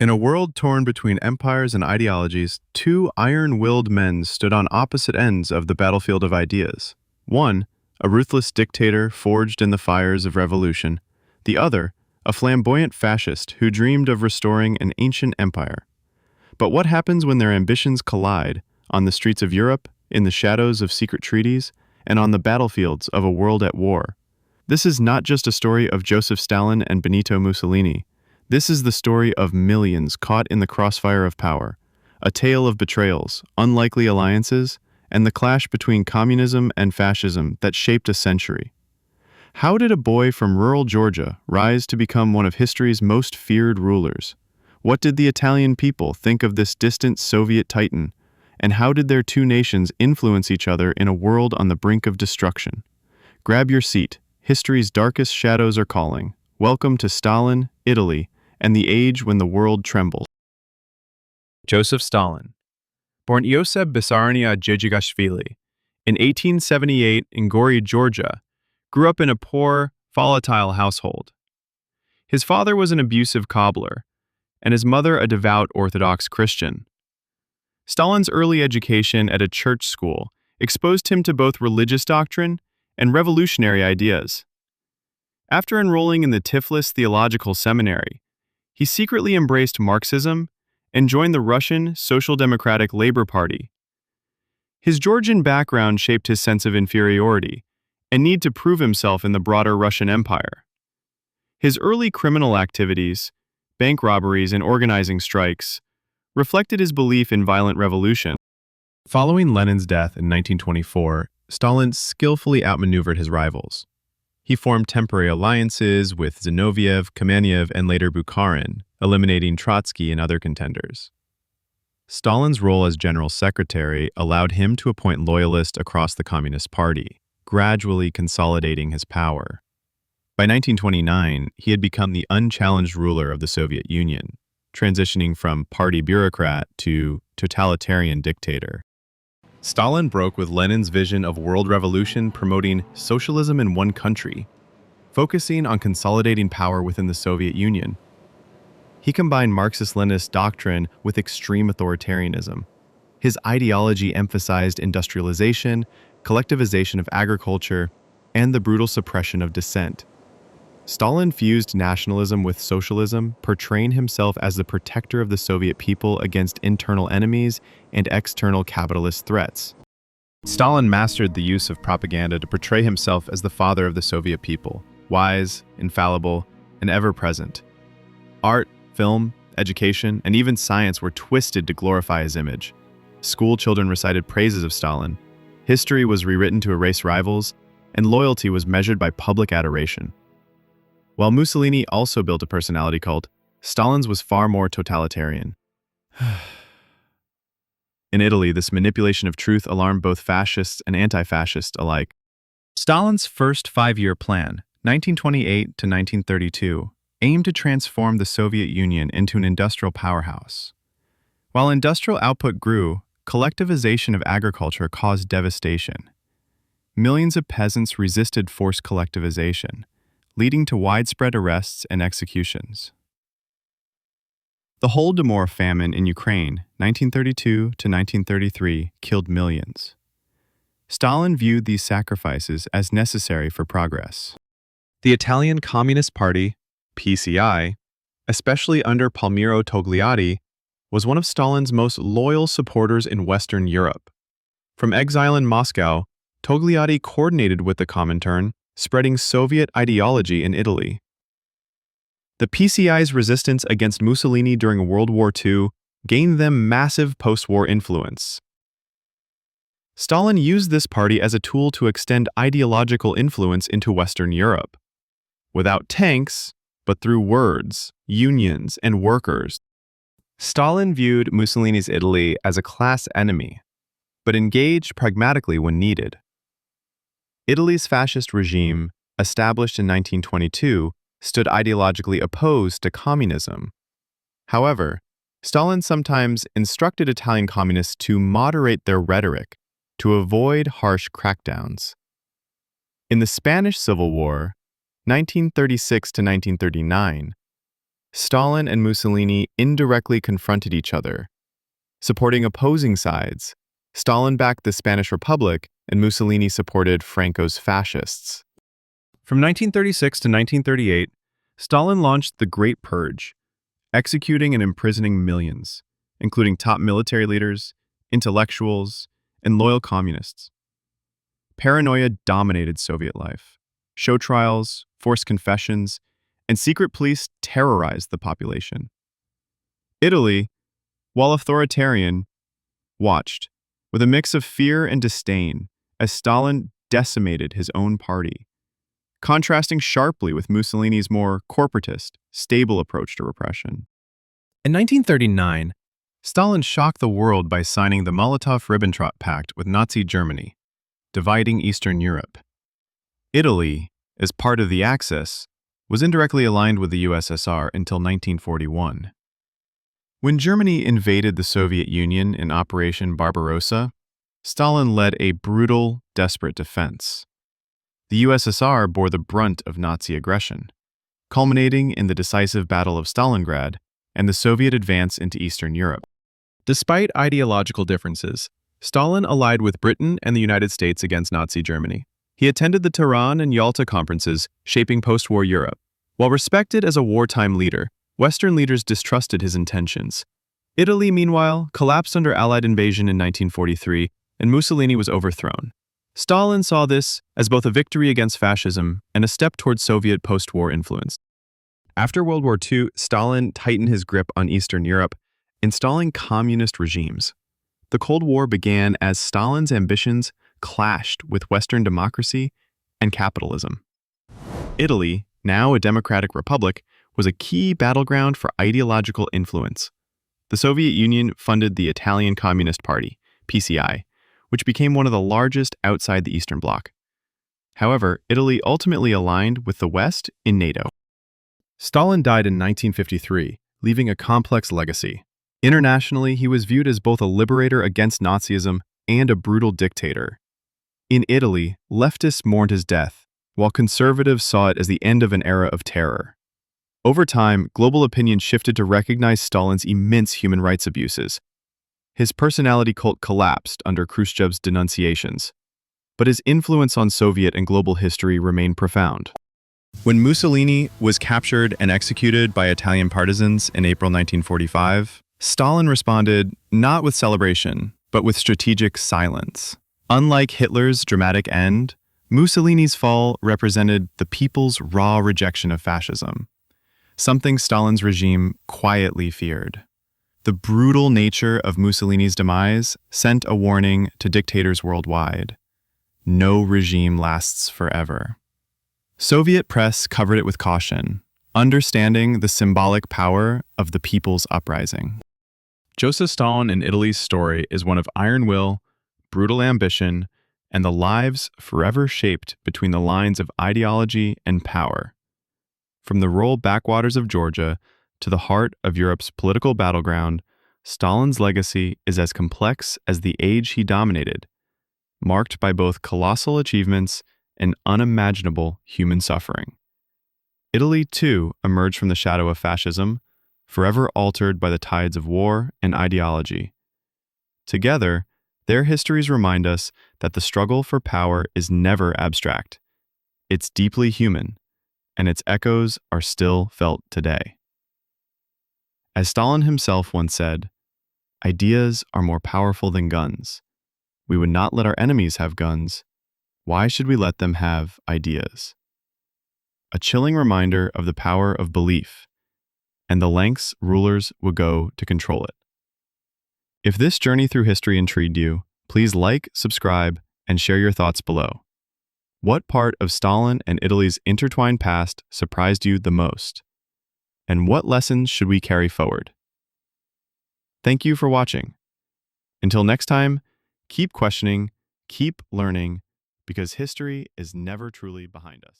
In a world torn between empires and ideologies, two iron-willed men stood on opposite ends of the battlefield of ideas. One, a ruthless dictator forged in the fires of revolution. The other, a flamboyant fascist who dreamed of restoring an ancient empire. But what happens when their ambitions collide, on the streets of Europe, in the shadows of secret treaties, and on the battlefields of a world at war? This is not just a story of Joseph Stalin and Benito Mussolini. This is the story of millions caught in the crossfire of power, a tale of betrayals, unlikely alliances, and the clash between communism and fascism that shaped a century. How did a boy from rural Georgia rise to become one of history's most feared rulers? What did the Italian people think of this distant Soviet titan? And how did their two nations influence each other in a world on the brink of destruction? Grab your seat. History's darkest shadows are calling. Welcome to Stalin, Italy, and the age when the world trembled. Joseph Stalin, born Yosef Vissarionovich Djigashvili in 1878 in Gori, Georgia, grew up in a poor, volatile household. His father was an abusive cobbler, and his mother a devout Orthodox Christian. Stalin's early education at a church school exposed him to both religious doctrine and revolutionary ideas. After enrolling in the Tiflis Theological Seminary, he secretly embraced Marxism and joined the Russian Social Democratic Labor Party. His Georgian background shaped his sense of inferiority and need to prove himself in the broader Russian Empire. His early criminal activities, bank robberies and organizing strikes, reflected his belief in violent revolution. Following Lenin's death in 1924, Stalin skillfully outmaneuvered his rivals. He formed temporary alliances with Zinoviev, Kamenev, and later Bukharin, eliminating Trotsky and other contenders. Stalin's role as general secretary allowed him to appoint loyalists across the Communist Party, gradually consolidating his power. By 1929, he had become the unchallenged ruler of the Soviet Union, transitioning from party bureaucrat to totalitarian dictator. Stalin broke with Lenin's vision of world revolution, promoting socialism in one country, focusing on consolidating power within the Soviet Union. He combined Marxist-Leninist doctrine with extreme authoritarianism. His ideology emphasized industrialization, collectivization of agriculture, and the brutal suppression of dissent. Stalin fused nationalism with socialism, portraying himself as the protector of the Soviet people against internal enemies and external capitalist threats. Stalin mastered the use of propaganda to portray himself as the father of the Soviet people, wise, infallible, and ever-present. Art, film, education, and even science were twisted to glorify his image. School children recited praises of Stalin. History was rewritten to erase rivals, and loyalty was measured by public adoration. While Mussolini also built a personality cult, Stalin's was far more totalitarian. In Italy, this manipulation of truth alarmed both fascists and anti-fascists alike. Stalin's first five-year plan, 1928 to 1932, aimed to transform the Soviet Union into an industrial powerhouse. While industrial output grew, collectivization of agriculture caused devastation. Millions of peasants resisted forced collectivization, leading to widespread arrests and executions. The Holodomor famine in Ukraine, 1932 to 1933, killed millions. Stalin viewed these sacrifices as necessary for progress. The Italian Communist Party, PCI, especially under Palmiro Togliatti, was one of Stalin's most loyal supporters in Western Europe. From exile in Moscow, Togliatti coordinated with the Comintern, spreading Soviet ideology in Italy. The PCI's resistance against Mussolini during World War II gained them massive post-war influence. Stalin used this party as a tool to extend ideological influence into Western Europe. Without tanks, but through words, unions, and workers. Stalin viewed Mussolini's Italy as a class enemy, but engaged pragmatically when needed. Italy's fascist regime, established in 1922, stood ideologically opposed to communism. However, Stalin sometimes instructed Italian communists to moderate their rhetoric to avoid harsh crackdowns. In the Spanish Civil War, 1936 to 1939, Stalin and Mussolini indirectly confronted each other, supporting opposing sides. Stalin backed the Spanish Republic, and Mussolini supported Franco's fascists. From 1936 to 1938, Stalin launched the Great Purge, executing and imprisoning millions, including top military leaders, intellectuals, and loyal communists. Paranoia dominated Soviet life. Show trials, forced confessions, and secret police terrorized the population. Italy, while authoritarian, watched, with a mix of fear and disdain, as Stalin decimated his own party, contrasting sharply with Mussolini's more corporatist, stable approach to repression. In 1939, Stalin shocked the world by signing the Molotov-Ribbentrop Pact with Nazi Germany, dividing Eastern Europe. Italy, as part of the Axis, was indirectly aligned with the USSR until 1941. When Germany invaded the Soviet Union in Operation Barbarossa, Stalin led a brutal, desperate defense. The USSR bore the brunt of Nazi aggression, culminating in the decisive Battle of Stalingrad and the Soviet advance into Eastern Europe. Despite ideological differences, Stalin allied with Britain and the United States against Nazi Germany. He attended the Tehran and Yalta conferences, shaping post-war Europe. While respected as a wartime leader, Western leaders distrusted his intentions. Italy, meanwhile, collapsed under Allied invasion in 1943, and Mussolini was overthrown. Stalin saw this as both a victory against fascism and a step towards Soviet post-war influence. After World War II, Stalin tightened his grip on Eastern Europe, installing communist regimes. The Cold War began as Stalin's ambitions clashed with Western democracy and capitalism. Italy, now a democratic republic, was a key battleground for ideological influence. The Soviet Union funded the Italian Communist Party, PCI, which became one of the largest outside the Eastern Bloc. However, Italy ultimately aligned with the West in NATO. Stalin died in 1953, leaving a complex legacy. Internationally, he was viewed as both a liberator against Nazism and a brutal dictator. In Italy, leftists mourned his death, while conservatives saw it as the end of an era of terror. Over time, global opinion shifted to recognize Stalin's immense human rights abuses. His personality cult collapsed under Khrushchev's denunciations, but his influence on Soviet and global history remained profound. When Mussolini was captured and executed by Italian partisans in April 1945, Stalin responded not with celebration, but with strategic silence. Unlike Hitler's dramatic end, Mussolini's fall represented the people's raw rejection of fascism, something Stalin's regime quietly feared. The brutal nature of Mussolini's demise sent a warning to dictators worldwide. No regime lasts forever. Soviet press covered it with caution, understanding the symbolic power of the people's uprising. Joseph Stalin and Italy's story is one of iron will, brutal ambition, and the lives forever shaped between the lines of ideology and power. From the rural backwaters of Georgia to the heart of Europe's political battleground, Stalin's legacy is as complex as the age he dominated, marked by both colossal achievements and unimaginable human suffering. Italy, too, emerged from the shadow of fascism, forever altered by the tides of war and ideology. Together, their histories remind us that the struggle for power is never abstract. It's deeply human, and its echoes are still felt today. As Stalin himself once said, "Ideas are more powerful than guns. We would not let our enemies have guns. Why should we let them have ideas?" A chilling reminder of the power of belief and the lengths rulers would go to control it. If this journey through history intrigued you, please like, subscribe, and share your thoughts below. What part of Stalin and Italy's intertwined past surprised you the most? And what lessons should we carry forward? Thank you for watching. Until next time, keep questioning, keep learning, because history is never truly behind us.